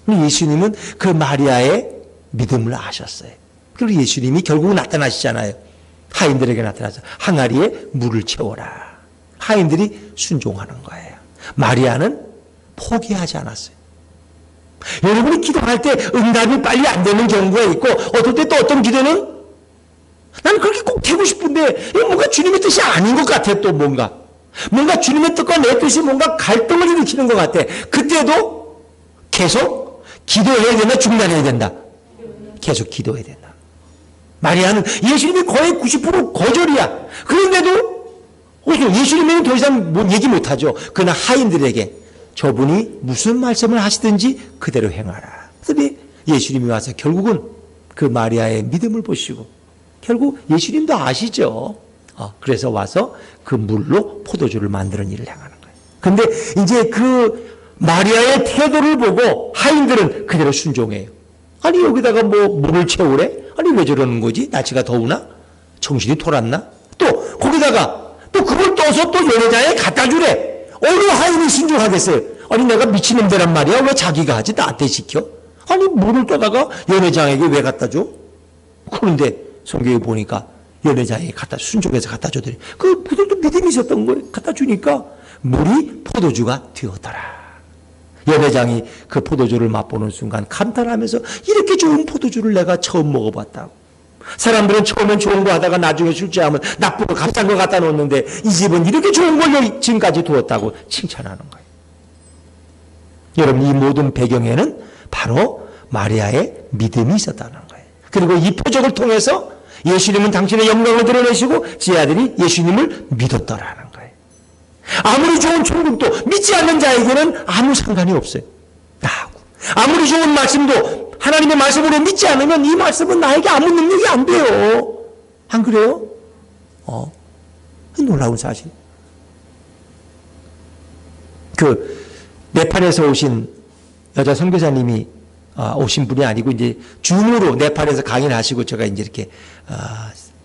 예수님은 그 마리아의 믿음을 아셨어요. 그리고 예수님이 결국 나타나시잖아요. 하인들에게 나타나서 항아리에 물을 채워라. 하인들이 순종하는 거예요. 마리아는 포기하지 않았어요. 여러분이 기도할 때 응답이 빨리 안 되는 경우가 있고, 어떨 때 또 어떤 기도는 나는 그렇게 꼭 되고 싶은데 뭔가 주님의 뜻이 아닌 것 같아. 또 뭔가 주님의 뜻과 내 뜻이 뭔가 갈등을 일으키는 것 같아. 그때도 계속 기도해야 된다, 중단해야 된다. 계속 기도해야 된다. 마리아는 예수님이 거의 90% 거절이야. 그런데도 예수님은 더 이상 얘기 못하죠. 그러나 하인들에게 저분이 무슨 말씀을 하시든지 그대로 행하라. 그런데 예수님이 와서 결국은 그 마리아의 믿음을 보시고 결국 예수님도 아시죠. 그래서 와서 그 물로 포도주를 만드는 일을 행하는 거예요. 그런데 이제 그 마리아의 태도를 보고 하인들은 그대로 순종해요. 아니 여기다가 뭐 물을 채우래? 아니 왜 저러는 거지? 날씨가 더우나? 정신이 돌았나? 또 거기다가 또 그걸 떠서 또 연회장에 갖다 주래. 어느 하인이 순종하겠어요? 아니 내가 미친놈들란 말이야. 왜 자기가 하지? 나한테 시켜? 아니 물을 떠다가 연회장에게 왜 갖다 줘? 그런데 성경에 보니까 연회장에 순종해서 갖다 주더니 그들도 믿음이 있었던 거예요. 갖다 주니까 물이 포도주가 되었더라. 연회장이 그 포도주를 맛보는 순간 감탄하면서 이렇게 좋은 포도주를 내가 처음 먹어봤다고. 사람들은 처음엔 좋은 거 하다가 나중에 술취하면 나쁘고 값싼 거 갖다 놓는데 이 집은 이렇게 좋은 걸 지금까지 두었다고 칭찬하는 거예요. 여러분 이 모든 배경에는 바로 마리아의 믿음이 있었다는 거예요. 그리고 이 표적을 통해서 예수님은 당신의 영광을 드러내시고 제 아들이 예수님을 믿었더라는 거예요. 아무리 좋은 천국도 믿지 않는 자에게는 아무 상관이 없어요. 나하고. 아무리 좋은 말씀도 하나님의 말씀으로 믿지 않으면 이 말씀은 나에게 아무 능력이 안 돼요. 안 그래요? 놀라운 사실. 그 네팔에서 오신 여자 선교사님이 오신 분이 아니고 이제 줌으로 네팔에서 강의를 하시고 제가 이제 이렇게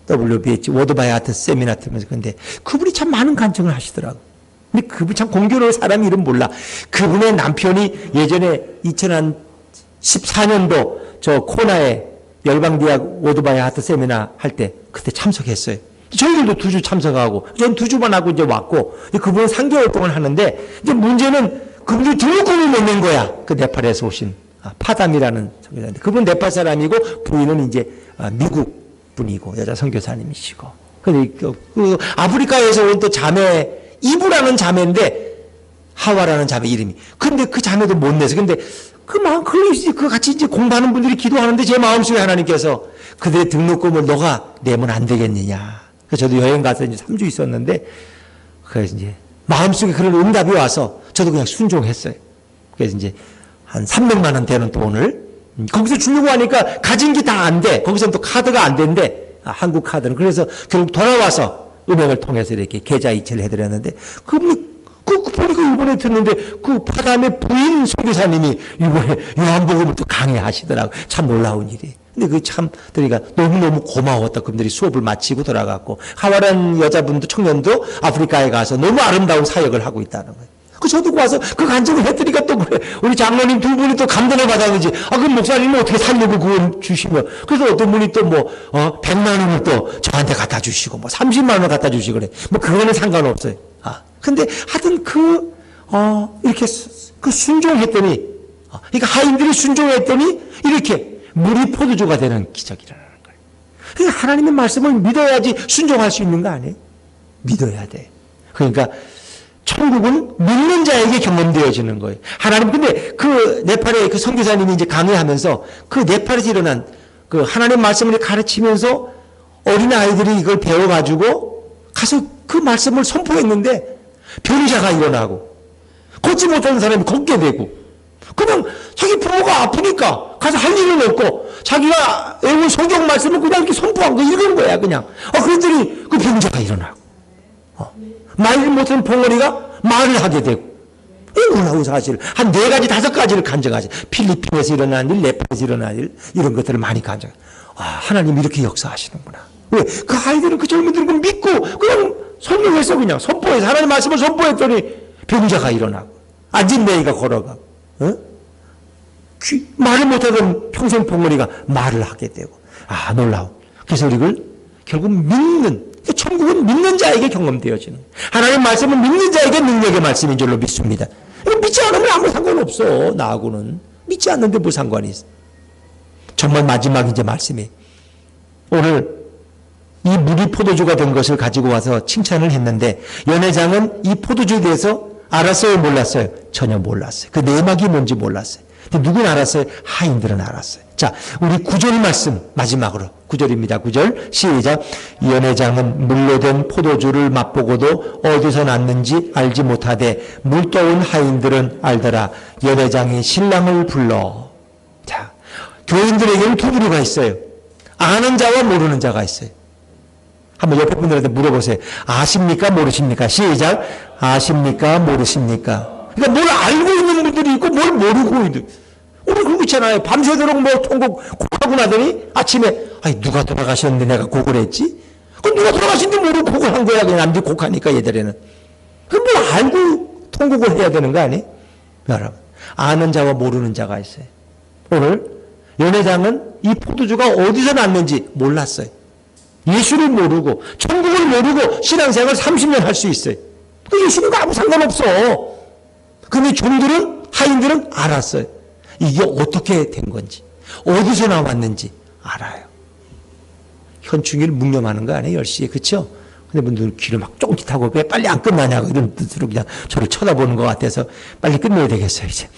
WBH 워드바이 아트 세미나 들으면서 근데 그분이 참 많은 간증을 하시더라고. 근데 그분 참 공교로운 사람 이름 몰라. 그분의 남편이 예전에 2014년도 저 코나에 열방대학 워드바이 아트 세미나 할 때 그때 참석했어요. 저희들도 2주 참석하고 저는 2주만 하고 이제 왔고 그분은 3개월 동안 하는데 이제 문제는 그분이 등록금을 못 낸 거야. 그 네팔에서 오신 파담이라는 선교사인데 그분 네팔 사람이고 부인은 이제 미국 분이고 여자 선교사님이시고. 근데 그 아프리카에서 온 또 자매 이브라는 자매인데 하와라는 자매 이름이. 근데 그 자매도 못 내서 근데 그 같이 이제 공부하는 분들이 기도하는데 제 마음속에 하나님께서 그들의 등록금을 너가 내면 안 되겠느냐. 그래서 저도 여행 가서 이제 3주 있었는데 그래서 이제 마음속에 그런 응답이 와서 저도 그냥 순종했어요. 그래서 이제 한 300만 원 되는 돈을 거기서 주려고 하니까 가진 게 다 안 돼. 거기서는 또 카드가 안 된대. 한국 카드는. 그래서 결국 돌아와서 은행을 통해서 이렇게 계좌 이체를 해드렸는데 그분이 보니까 이번에 듣는데 그 파담의 부인 선교사님이 이번에 요한복음을 또 강의하시더라고. 참 놀라운 일이. 근데 그 참 그러니까 너무너무 고마웠다. 그분들이 수업을 마치고 돌아갔고 하와란 여자분도 청년도 아프리카에 가서 너무 아름다운 사역을 하고 있다는 거예요. 그 저도 와서 그 간증을 했더니까 또 그래. 우리 장로님 두 분이 또 감동을 받았는지 그 목사님은 어떻게 살려고 그걸 주시며 그래서 어떤 분이 또 100만 원을 또 저한테 갖다 주시고 30만 원을 갖다 주시고 그래. 그거는 상관없어요. 근데 하여튼 이렇게 순종했더니 그러니까 하인들이 순종했더니 이렇게 물이 포도주가 되는 기적이 일어나는 거예요. 그러니까 하나님의 말씀을 믿어야지 순종할 수 있는 거 아니에요? 믿어야 돼. 그러니까 천국은 믿는 자에게 경험되어지는 거예요. 하나님, 근데 그 네팔의 그 선교사님이 이제 강의하면서 그 네팔에서 일어난 그 하나님 말씀을 가르치면서 어린아이들이 이걸 배워가지고 가서 그 말씀을 선포했는데 병자가 일어나고 걷지 못하는 사람이 걷게 되고 그냥 자기 부모가 아프니까 가서 할 일은 없고 자기가 외운 성경 말씀을 그냥 이렇게 선포한 거 읽은 거야 그냥. 그랬더니 그 병자가 일어나고 말 못하는 봉어리가 말을 하게 되고 이 놀라운 사실 한 4가지 5가지를 간증하죠. 필리핀에서 일어난 일, 네팔에서 일어난 일 이런 것들을 많이 간증. 하나님 이렇게 역사하시는구나. 왜? 그 아이들은 그 젊은이들은 그 믿고 그냥 설명했어. 그냥 선포해서 하나님 말씀을 선포했더니 병자가 일어나고 앉은 매이가 걸어가고 말을 못하던 평생 벙어리가 말을 하게 되고, 놀라운. 그래서 우리를 결국 믿는, 천국은 믿는 자에게 경험되어지는, 하나님의 말씀은 믿는 자에게 능력의 말씀인 줄로 믿습니다. 믿지 않으면 아무 상관없어. 나하고는 믿지 않는데 뭐 상관이 있어. 정말 마지막 이제 말씀이, 오늘 이 물이 포도주가 된 것을 가지고 와서 칭찬을 했는데, 연회장은 이 포도주에 대해서 알았어요, 몰랐어요? 전혀 몰랐어요. 그 내막이 뭔지 몰랐어요. 근데 누구는 알았어요? 하인들은 알았어요. 자, 우리 9절 말씀 마지막으로 9절입니다. 9절 시작. 연회장은 물로 된 포도주를 맛보고도 어디서 났는지 알지 못하되 물떠온 하인들은 알더라. 연회장이 신랑을 불러. 자, 교인들에게는 두 부류가 있어요. 아는 자와 모르는 자가 있어요. 한번 옆에 분들한테 물어보세요. 아십니까? 모르십니까? 시작. 아십니까? 모르십니까? 그러니까 뭘 알고 있는 분들이 있고 뭘 모르고 있는. 우리 그러고 있잖아요. 밤새도록 뭐 통곡 곡하고 나더니 아침에 누가 돌아가셨는데 내가 곡을 했지? 그럼 누가 돌아가신지 모르고 곡을 한 거야. 그냥 남들이 곡하니까 얘들에는. 그럼 뭘 알고 통곡을 해야 되는 거 아니에요? 여러분, 아는 자와 모르는 자가 있어요. 오늘 연회장은 이 포도주가 어디서 났는지 몰랐어요. 예수를 모르고 천국을 모르고 신앙생활 30년 할 수 있어요. 그 예수님과 아무 상관없어. 근데 종들은, 하인들은 알았어요. 이게 어떻게 된 건지, 어디서 나왔는지 알아요. 현충일 묵념하는 거 아니에요? 10시에. 그쵸? 근데 분들 귀를 막 쫑긋하고 왜 빨리 안 끝나냐고 이런 뜻으로 그냥 저를 쳐다보는 것 같아서 빨리 끝내야 되겠어요, 이제.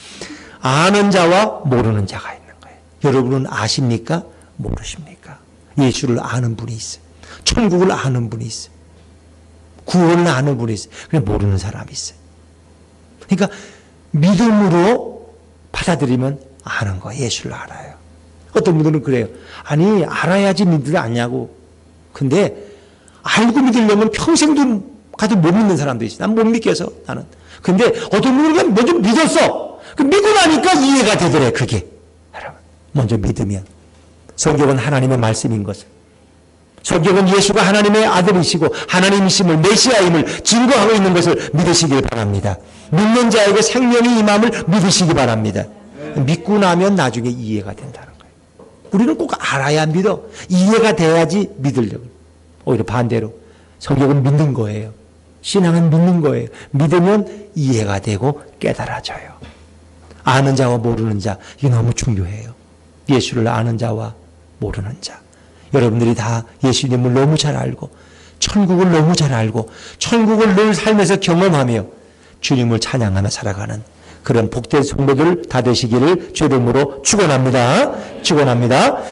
아는 자와 모르는 자가 있는 거예요. 여러분은 아십니까? 모르십니까? 예수를 아는 분이 있어요. 천국을 아는 분이 있어요. 구원을 아는 분이 있어요. 그냥 모르는 사람이 있어요. 그러니까 믿음으로 받아들이면 아는 거예요. 예수를 알아요. 어떤 분들은 그래요. 아니, 알아야지 믿으려 아냐고. 근데 알고 믿으려면 평생도 가도 못 믿는 사람도 있어요. 난 못 믿겠어, 나는. 근데 어떤 분들은 그냥 먼저 믿었어. 그 믿고 나니까 이해가 되더래, 그게. 여러분, 먼저 믿으면. 성경은 하나님의 말씀인 것을, 성경은 예수가 하나님의 아들이시고 하나님이심을, 메시아임을 증거하고 있는 것을 믿으시길 바랍니다. 믿는 자에게 생명이 임함을 믿으시기 바랍니다. 믿고 나면 나중에 이해가 된다는 거예요. 우리는 꼭 알아야 믿어. 이해가 돼야지 믿으려고. 오히려 반대로 성경은 믿는 거예요. 신앙은 믿는 거예요. 믿으면 이해가 되고 깨달아져요. 아는 자와 모르는 자, 이게 너무 중요해요. 예수를 아는 자와 모르는 자. 여러분들이 다 예수님을 너무 잘 알고 천국을 너무 잘 알고 천국을 늘 삶에서 경험하며 주님을 찬양하며 살아가는 그런 복된 성도들 다 되시기를 주의 이름으로 축원합니다. 축원합니다.